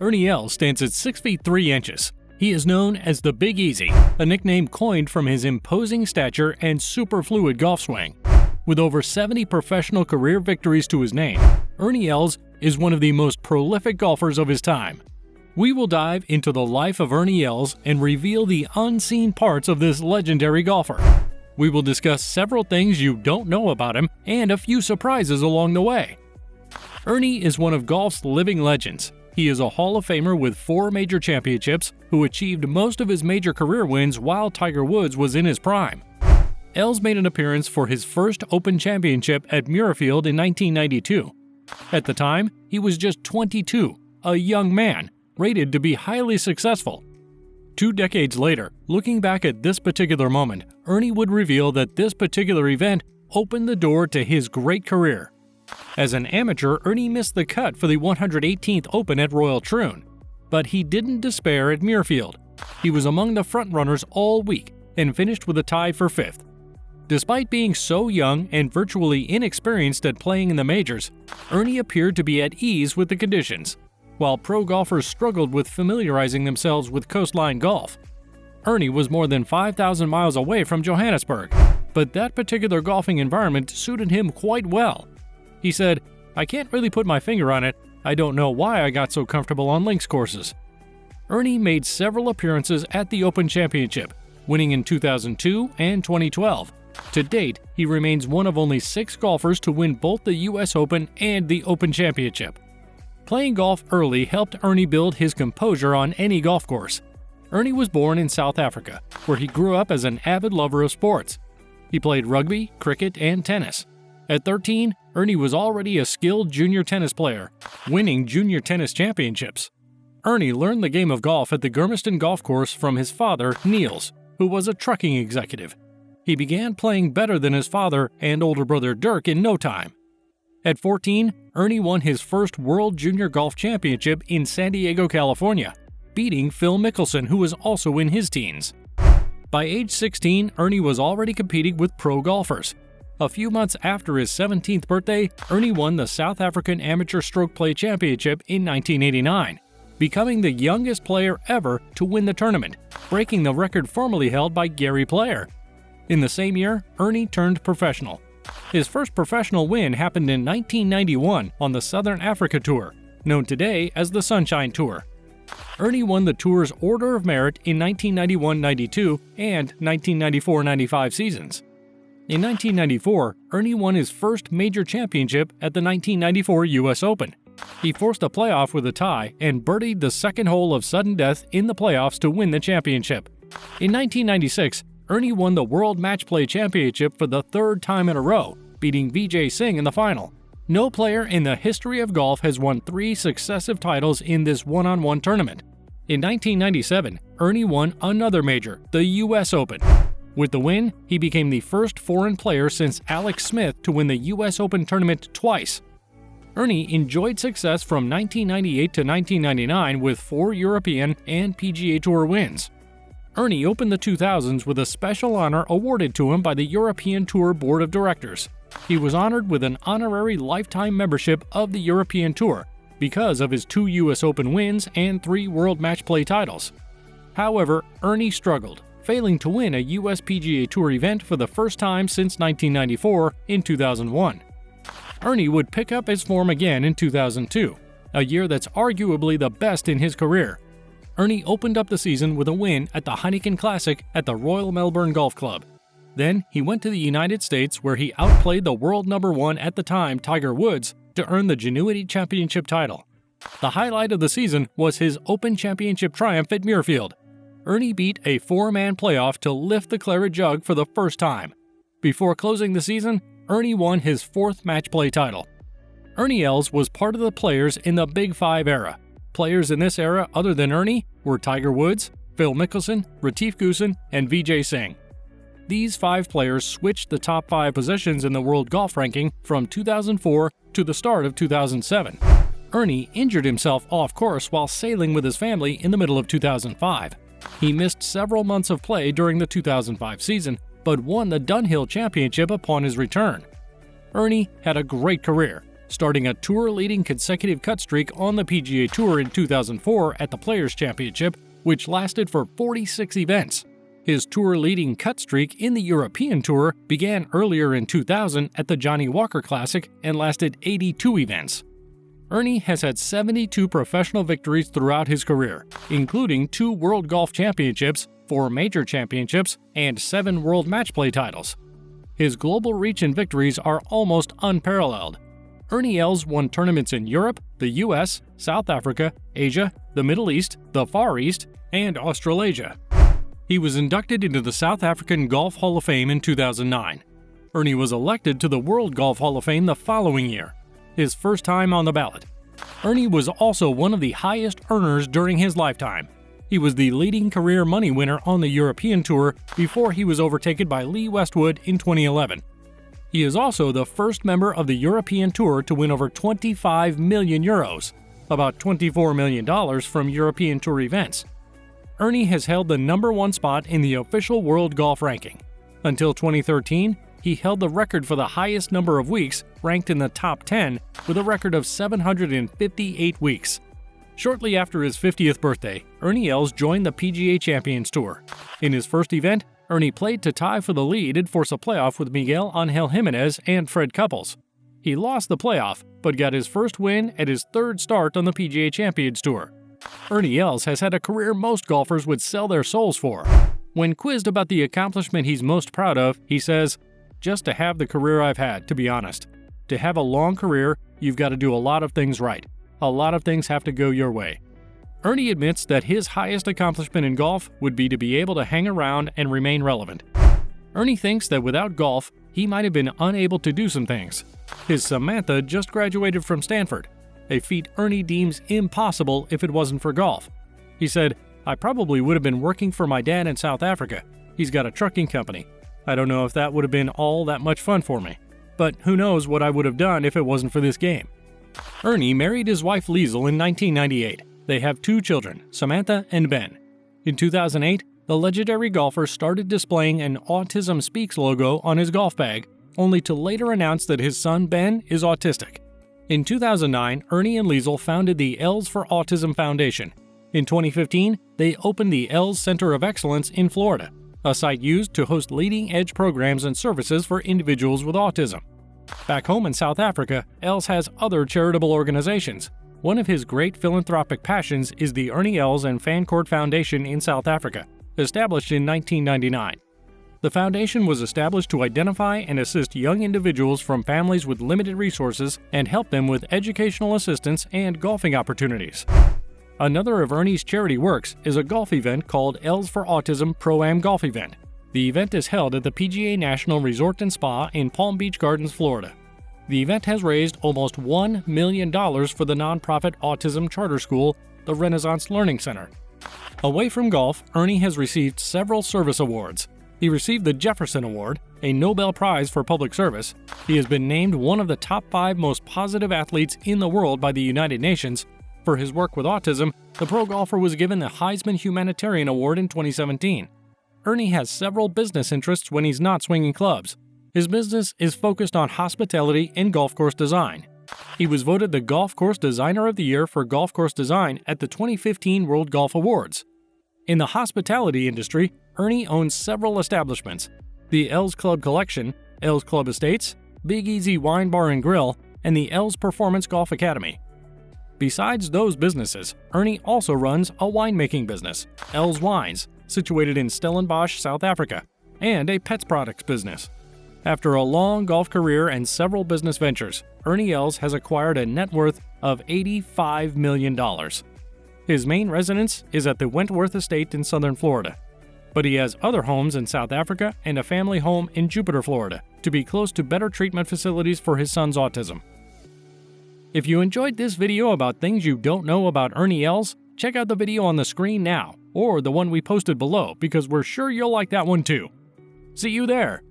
Ernie Els stands at 6 feet 3 inches. He is known as the Big Easy, a nickname coined from his imposing stature and super-fluid golf swing. With over 70 professional career victories to his name, Ernie Els is one of the most prolific golfers of his time. We will dive into the life of Ernie Els and reveal the unseen parts of this legendary golfer. We will discuss several things you don't know about him and a few surprises along the way. Ernie is one of golf's living legends. He is a Hall of Famer with 4 major championships, who achieved most of his major career wins while Tiger Woods was in his prime. Els made an appearance for his first Open Championship at Muirfield in 1992. At the time, he was just 22, a young man, rated to be highly successful. 2 decades later, looking back at this particular moment, Ernie would reveal that this particular event opened the door to his great career. As an amateur, Ernie missed the cut for the 118th Open at Royal Troon, but he didn't despair at Muirfield. He was among the frontrunners all week and finished with a tie for 5th. Despite being so young and virtually inexperienced at playing in the majors, Ernie appeared to be at ease with the conditions, while pro golfers struggled with familiarizing themselves with coastline golf. Ernie was more than 5,000 miles away from Johannesburg, but that particular golfing environment suited him quite well. He said, "I can't really put my finger on it. I don't know why I got so comfortable on links courses." Ernie made several appearances at the Open Championship, winning in 2002 and 2012. To date, he remains one of only 6 golfers to win both the US Open and the Open Championship. Playing golf early helped Ernie build his composure on any golf course. Ernie was born in South Africa, where he grew up as an avid lover of sports. He played rugby, cricket, and tennis. At 13, Ernie was already a skilled junior tennis player, winning junior tennis championships. Ernie learned the game of golf at the Germiston Golf Course from his father, Els, who was a trucking executive. He began playing better than his father and older brother Dirk in no time. At 14, Ernie won his first World Junior Golf Championship in San Diego, California, beating Phil Mickelson, who was also in his teens. By age 16, Ernie was already competing with pro golfers. A few months after his 17th birthday, Ernie won the South African Amateur Stroke Play Championship in 1989, becoming the youngest player ever to win the tournament, breaking the record formerly held by Gary Player. In the same year, Ernie turned professional. His first professional win happened in 1991 on the Southern Africa Tour, known today as the Sunshine Tour. Ernie won the tour's Order of Merit in 1991-92 and 1994-95 seasons. In 1994, Ernie won his first major championship at the 1994 US Open. He forced a playoff with a tie and birdied the second hole of sudden death in the playoffs to win the championship. In 1996, Ernie won the World Match Play Championship for the 3rd time in a row, beating Vijay Singh in the final. No player in the history of golf has won 3 successive titles in this one-on-one tournament. In 1997, Ernie won another major, the US Open. With the win, he became the first foreign player since Alex Smith to win the US Open tournament twice. Ernie enjoyed success from 1998 to 1999 with 4 European and PGA Tour wins. Ernie opened the 2000s with a special honor awarded to him by the European Tour Board of Directors. He was honored with an honorary lifetime membership of the European Tour because of his 2 US Open wins and 3 World Match Play titles. However, Ernie struggled, failing to win a US PGA Tour event for the first time since 1994 in 2001. Ernie would pick up his form again in 2002, a year that's arguably the best in his career. Ernie opened up the season with a win at the Heineken Classic at the Royal Melbourne Golf Club. Then he went to the United States, where he outplayed the world number 1 at the time, Tiger Woods, to earn the Genuity Championship title. The highlight of the season was his Open Championship triumph at Muirfield. Ernie beat a 4-man playoff to lift the claret jug for the first time. Before closing the season, Ernie won his 4th match play title. Ernie Els was part of the players in the Big 5 era. Players in this era other than Ernie were Tiger Woods, Phil Mickelson, Retief Goosen, and Vijay Singh. These 5 players switched the top 5 positions in the world golf ranking from 2004 to the start of 2007. Ernie injured himself off course while sailing with his family in the middle of 2005. He missed several months of play during the 2005 season, but won the Dunhill Championship upon his return. Ernie had a great career. starting a tour-leading consecutive cut streak on the PGA Tour in 2004 at the Players' Championship, which lasted for 46 events. His tour-leading cut streak in the European Tour began earlier in 2000 at the Johnny Walker Classic and lasted 82 events. Ernie has had 72 professional victories throughout his career, including 2 World Golf Championships, 4 Major Championships, and 7 World Match Play titles. His global reach and victories are almost unparalleled. Ernie Els won tournaments in Europe, the US, South Africa, Asia, the Middle East, the Far East, and Australasia. He was inducted into the South African Golf Hall of Fame in 2009. Ernie was elected to the World Golf Hall of Fame the following year, his first time on the ballot. Ernie was also one of the highest earners during his lifetime. He was the leading career money winner on the European Tour before he was overtaken by Lee Westwood in 2011. He is also the first member of the European Tour to win over 25 million euros, about $24 million from European Tour events. Ernie has held the #1 spot in the official World Golf Ranking. Until 2013, he held the record for the highest number of weeks, ranked in the top 10, with a record of 758 weeks. Shortly after his 50th birthday, Ernie Els joined the PGA Champions Tour. In his first event, Ernie played to tie for the lead and force a playoff with Miguel Angel Jimenez and Fred Couples. He lost the playoff, but got his first win at his 3rd start on the PGA Champions Tour. Ernie Els has had a career most golfers would sell their souls for. When quizzed about the accomplishment he's most proud of, he says, "Just to have the career I've had, to be honest. To have a long career, you've got to do a lot of things right. A lot of things have to go your way." Ernie admits that his highest accomplishment in golf would be to be able to hang around and remain relevant. Ernie thinks that without golf, he might have been unable to do some things. His Samantha just graduated from Stanford, a feat Ernie deems impossible if it wasn't for golf. He said, "I probably would have been working for my dad in South Africa. He's got a trucking company. I don't know if that would have been all that much fun for me. But who knows what I would have done if it wasn't for this game." Ernie married his wife Liesl in 1998. They have 2 children, Samantha and Ben. In 2008, the legendary golfer started displaying an Autism Speaks logo on his golf bag, only to later announce that his son Ben is autistic. In 2009, Ernie and Liesl founded the Els for Autism Foundation. In 2015, they opened the Els Center of Excellence in Florida, a site used to host leading-edge programs and services for individuals with autism. Back home in South Africa, Els has other charitable organizations. One of his great philanthropic passions is the Ernie Els and Fancourt Foundation in South Africa, established in 1999. The foundation was established to identify and assist young individuals from families with limited resources and help them with educational assistance and golfing opportunities. Another of Ernie's charity works is a golf event called Els for Autism Pro-Am Golf Event. The event is held at the PGA National Resort and Spa in Palm Beach Gardens, Florida. The event has raised almost $1 million for the nonprofit autism charter school, the Renaissance Learning Center. Away from golf, Ernie has received several service awards. He received the Jefferson Award, a Nobel Prize for public service. He has been named one of the top 5 most positive athletes in the world by the United Nations. For his work with autism, the pro golfer was given the Heisman Humanitarian Award in 2017. Ernie has several business interests when he's not swinging clubs. His business is focused on hospitality and golf course design. He was voted the Golf Course Designer of the Year for golf course design at the 2015 World Golf Awards. In the hospitality industry, Ernie owns several establishments: the Els Club Collection, Els Club Estates, Big Easy Wine Bar and Grill, and the Els Performance Golf Academy. Besides those businesses, Ernie also runs a winemaking business, Els Wines, situated in Stellenbosch, South Africa, and a pets products business. After a long golf career and several business ventures, Ernie Els has acquired a net worth of $85 million. His main residence is at the Wentworth Estate in southern Florida, but he has other homes in South Africa and a family home in Jupiter, Florida, to be close to better treatment facilities for his son's autism. If you enjoyed this video about things you don't know about Ernie Els, check out the video on the screen now, or the one we posted below, because we're sure you'll like that one too. See you there!